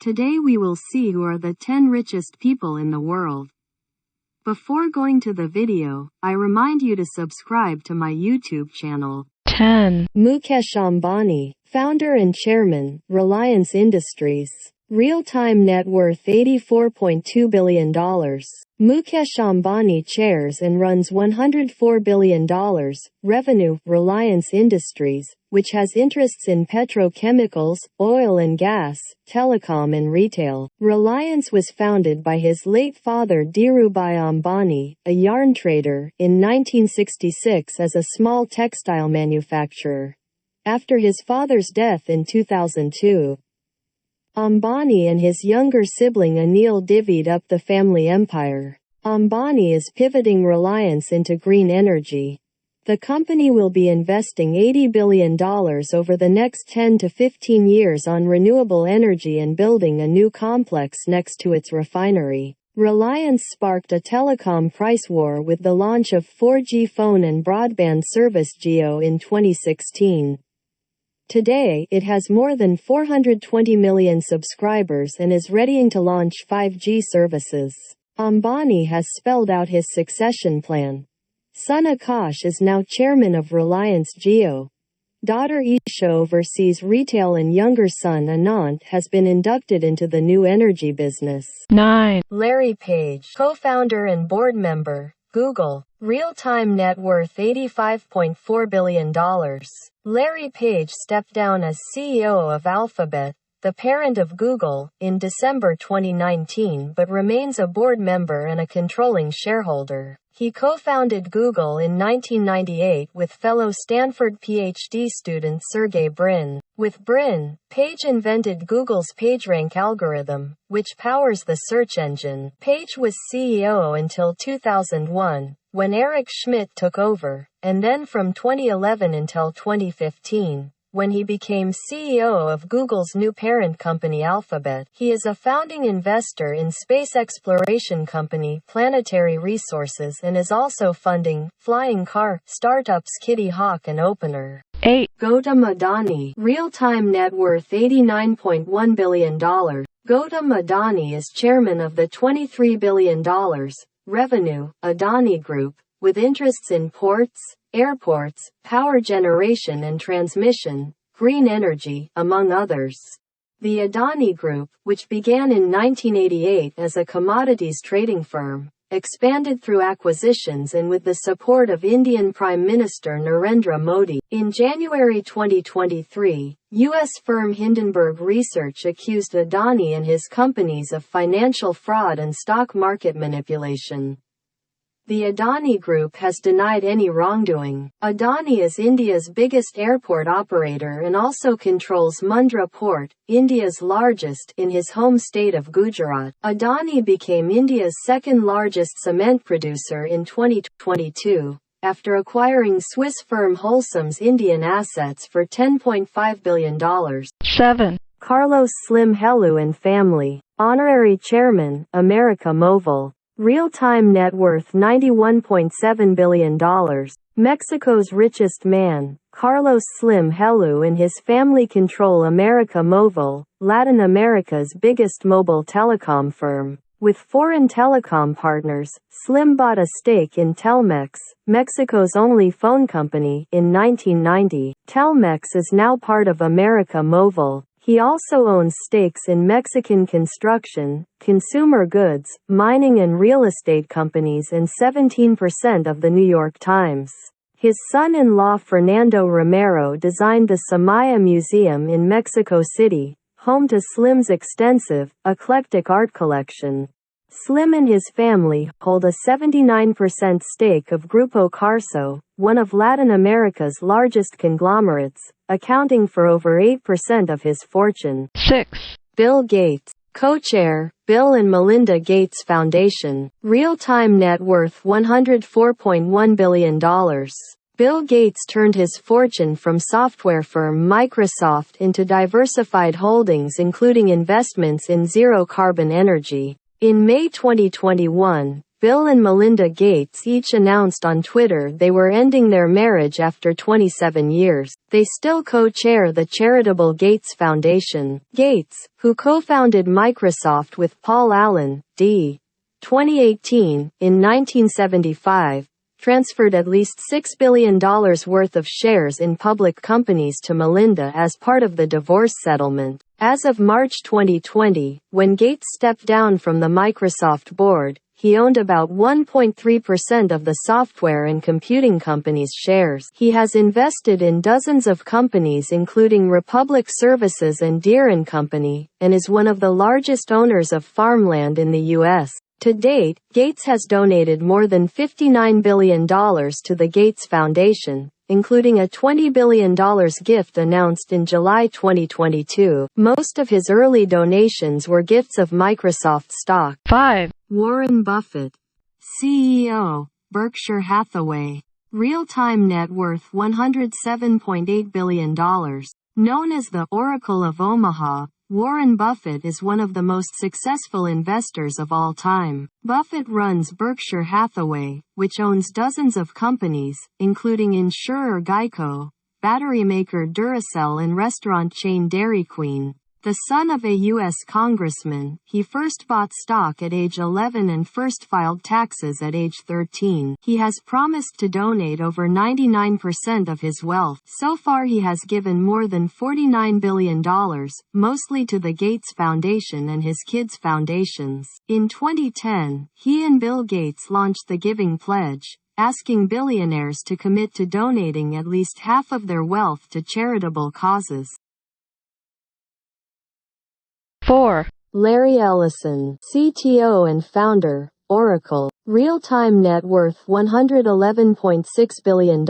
Today we will see who are the 10 richest people in the world. Before going to the video, I remind you to subscribe to my YouTube channel. 10. Mukesh Ambani, founder and chairman, Reliance Industries. Real-time net worth $84.2 billion. Mukesh Ambani chairs and runs $104 billion revenue Reliance Industries, which has interests in petrochemicals, oil and gas, telecom and retail. Reliance was founded by his late father Dhirubhai Ambani, a yarn trader, in 1966 as a small textile manufacturer. After his father's death in 2002, Ambani and his younger sibling Anil divvied up the family empire. Ambani is pivoting Reliance into green energy. The company will be investing $80 billion over the next 10 to 15 years on renewable energy and building a new complex next to its refinery. Reliance sparked a telecom price war with the launch of 4G phone and broadband service Jio in 2016. Today, it has more than 420 million subscribers and is readying to launch 5G services. Ambani has spelled out his succession plan. Son Akash is now chairman of Reliance Jio. Daughter Isha oversees retail and younger son Anant has been inducted into the new energy business. 9. Larry Page, co-founder and board member, Google. Real-time net worth $85.4 billion. Larry Page stepped down as CEO of Alphabet, the parent of Google, in December 2019 but remains a board member and a controlling shareholder. He co-founded Google in 1998 with fellow Stanford PhD student Sergey Brin. With Brin, Page invented Google's PageRank algorithm, which powers the search engine. Page was CEO until 2001, when Eric Schmidt took over, and then from 2011 until 2015, when he became CEO of Google's new parent company Alphabet. He is a founding investor in space exploration company Planetary Resources and is also funding flying car startups Kitty Hawk and Opener. 8. Gautam Adani, real-time net worth $89.1 billion. Gautam Adani is chairman of the $23 billion revenue Adani Group, with interests in ports, airports, power generation and transmission, green energy, among others. The Adani Group, which began in 1988 as a commodities trading firm, expanded through acquisitions and with the support of Indian Prime Minister Narendra Modi. In January 2023, U.S. firm Hindenburg Research accused Adani and his companies of financial fraud and stock market manipulation. The Adani Group has denied any wrongdoing. Adani is India's biggest airport operator and also controls Mundra Port, India's largest, in his home state of Gujarat. Adani became India's second-largest cement producer in 2022, after acquiring Swiss firm Holcim's Indian assets for $10.5 billion. 7. Carlos Slim Helu and family. Honorary chairman, América Móvil. Real-time net worth $91.7 billion. Mexico's richest man, Carlos Slim Helu and his family control América Móvil, Latin America's biggest mobile telecom firm. With foreign telecom partners, Slim bought a stake in Telmex, Mexico's only phone company, in 1990. Telmex is now part of América Móvil. He also owns stakes in Mexican construction, consumer goods, mining and real estate companies and 17% of the New York Times. His son-in-law Fernando Romero designed the Samaya Museum in Mexico City, home to Slim's extensive, eclectic art collection. Slim and his family hold a 79% stake of Grupo Carso, one of Latin America's largest conglomerates, accounting for over 8% of his fortune. 6. Bill Gates, Cochair, Bill and Melinda Gates Foundation. Real-time net worth $104.1 billion. Bill Gates turned his fortune from software firm Microsoft into diversified holdings including investments in zero-carbon energy. In May 2021, Bill and Melinda Gates each announced on Twitter they were ending their marriage after 27 years. They still co-chair the charitable Gates Foundation. Gates, who co-founded Microsoft with Paul Allen, d. 2018, in 1975, transferred at least $6 billion worth of shares in public companies to Melinda as part of the divorce settlement. As of March 2020, when Gates stepped down from the Microsoft board, he owned about 1.3% of the software and computing company's shares. He has invested in dozens of companies including Republic Services and Deere & Company, and is one of the largest owners of farmland in the U.S. To date, Gates has donated more than $59 billion to the Gates Foundation, including a $20 billion gift announced in July 2022. Most of his early donations were gifts of Microsoft stock. 5. Warren Buffett, CEO, Berkshire Hathaway. Real-time net worth $107.8 billion. Known as the Oracle of Omaha, Warren Buffett is one of the most successful investors of all time. Buffett runs Berkshire Hathaway, which owns dozens of companies, including insurer Geico, battery maker Duracell and restaurant chain Dairy Queen. The son of a U.S. congressman, he first bought stock at age 11 and first filed taxes at age 13. He has promised to donate over 99% of his wealth. So far he has given more than $49 billion, mostly to the Gates Foundation and his kids' foundations. In 2010, he and Bill Gates launched the Giving Pledge, asking billionaires to commit to donating at least half of their wealth to charitable causes. 4. Larry Ellison, CTO and Founder, Oracle. Real-time net worth $111.6 billion.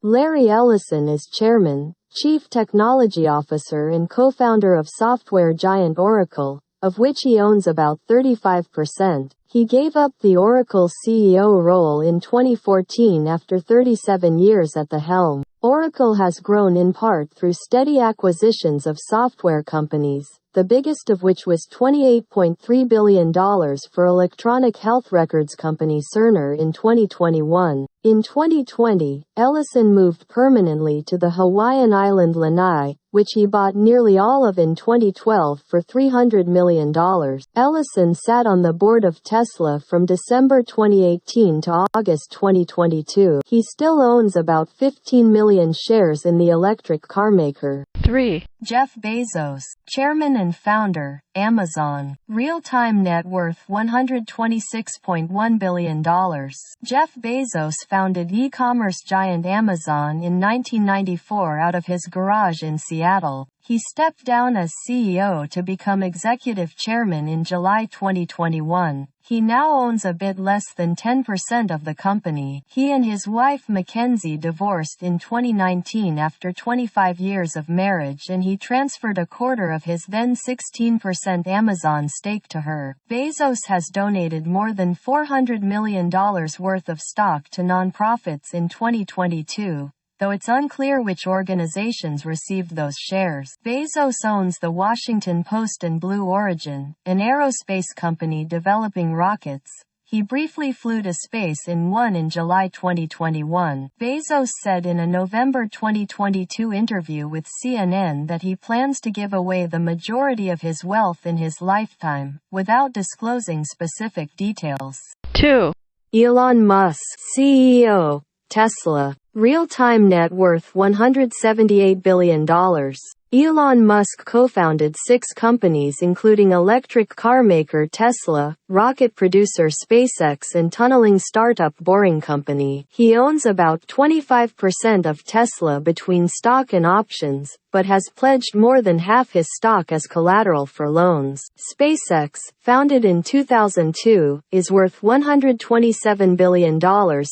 Larry Ellison is Chairman, Chief Technology Officer and co-founder of software giant Oracle, of which he owns about 35%. He gave up the Oracle CEO role in 2014 after 37 years at the helm. Oracle has grown in part through steady acquisitions of software companies, the biggest of which was $28.3 billion for electronic health records company Cerner in 2021. In 2020, Ellison moved permanently to the Hawaiian island Lanai, which he bought nearly all of in 2012 for $300 million. Ellison sat on the board of Tesla from December 2018 to August 2022. He still owns about 15 million shares in the electric car maker. 3. Jeff Bezos, Chairman and Founder, Amazon. Real-time net worth $126.1 billion. Jeff Bezos founded e-commerce giant Amazon in 1994 out of his garage in Seattle. He stepped down as CEO to become executive chairman in July 2021. He now owns a bit less than 10% of the company. He and his wife Mackenzie divorced in 2019 after 25 years of marriage, and he transferred a quarter of his then 16% Amazon stake to her. Bezos has donated more than $400 million worth of stock to nonprofits in 2022. Though it's unclear which organizations received those shares. Bezos owns the Washington Post and Blue Origin, an aerospace company developing rockets. He briefly flew to space in one in July 2021. Bezos said in a November 2022 interview with CNN that he plans to give away the majority of his wealth in his lifetime, without disclosing specific details. 2. Elon Musk, CEO, Tesla. Real-time net worth $178 billion. Elon Musk co-founded 6 companies including electric car maker Tesla, rocket producer SpaceX and tunneling startup Boring Company. He owns about 25% of Tesla between stock and options, but has pledged more than half his stock as collateral for loans. SpaceX, founded in 2002, is worth $127 billion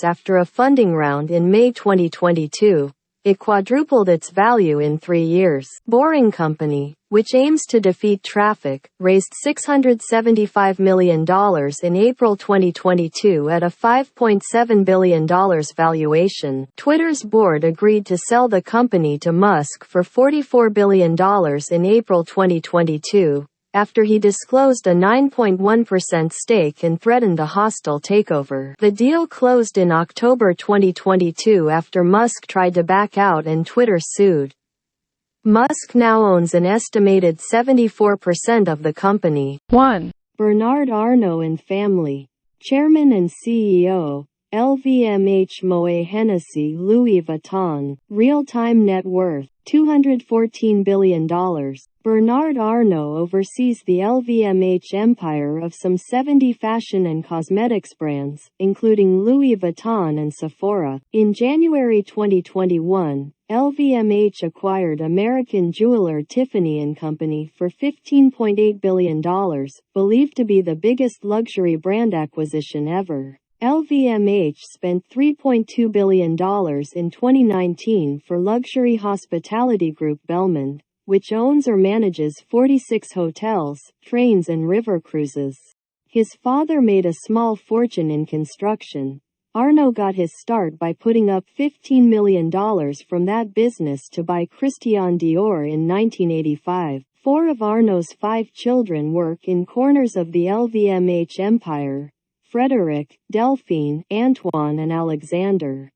after a funding round in May 2022. It quadrupled its value in 3 years. Boring Company, which aims to defeat traffic, raised $675 million in April 2022 at a $5.7 billion valuation. Twitter's board agreed to sell the company to Musk for $44 billion in April 2022, after he disclosed a 9.1% stake and threatened a hostile takeover. The deal closed in October 2022 after Musk tried to back out and Twitter sued. Musk now owns an estimated 74% of the company. 1. Bernard Arnault and family. Chairman and CEO, LVMH, Moët, Hennessy, Louis Vuitton. Real-time net worth, $214 billion. Bernard Arnault oversees the LVMH empire of some 70 fashion and cosmetics brands, including Louis Vuitton and Sephora. In January 2021, LVMH acquired American jeweler Tiffany & Company for $15.8 billion, believed to be the biggest luxury brand acquisition ever. LVMH spent $3.2 billion in 2019 for luxury hospitality group Belmond, which owns or manages 46 hotels, trains and river cruises. His father made a small fortune in construction. Arnault got his start by putting up $15 million from that business to buy Christian Dior in 1985. 4 of Arnault's 5 children work in corners of the LVMH empire: Frederic, Delphine, Antoine and Alexander.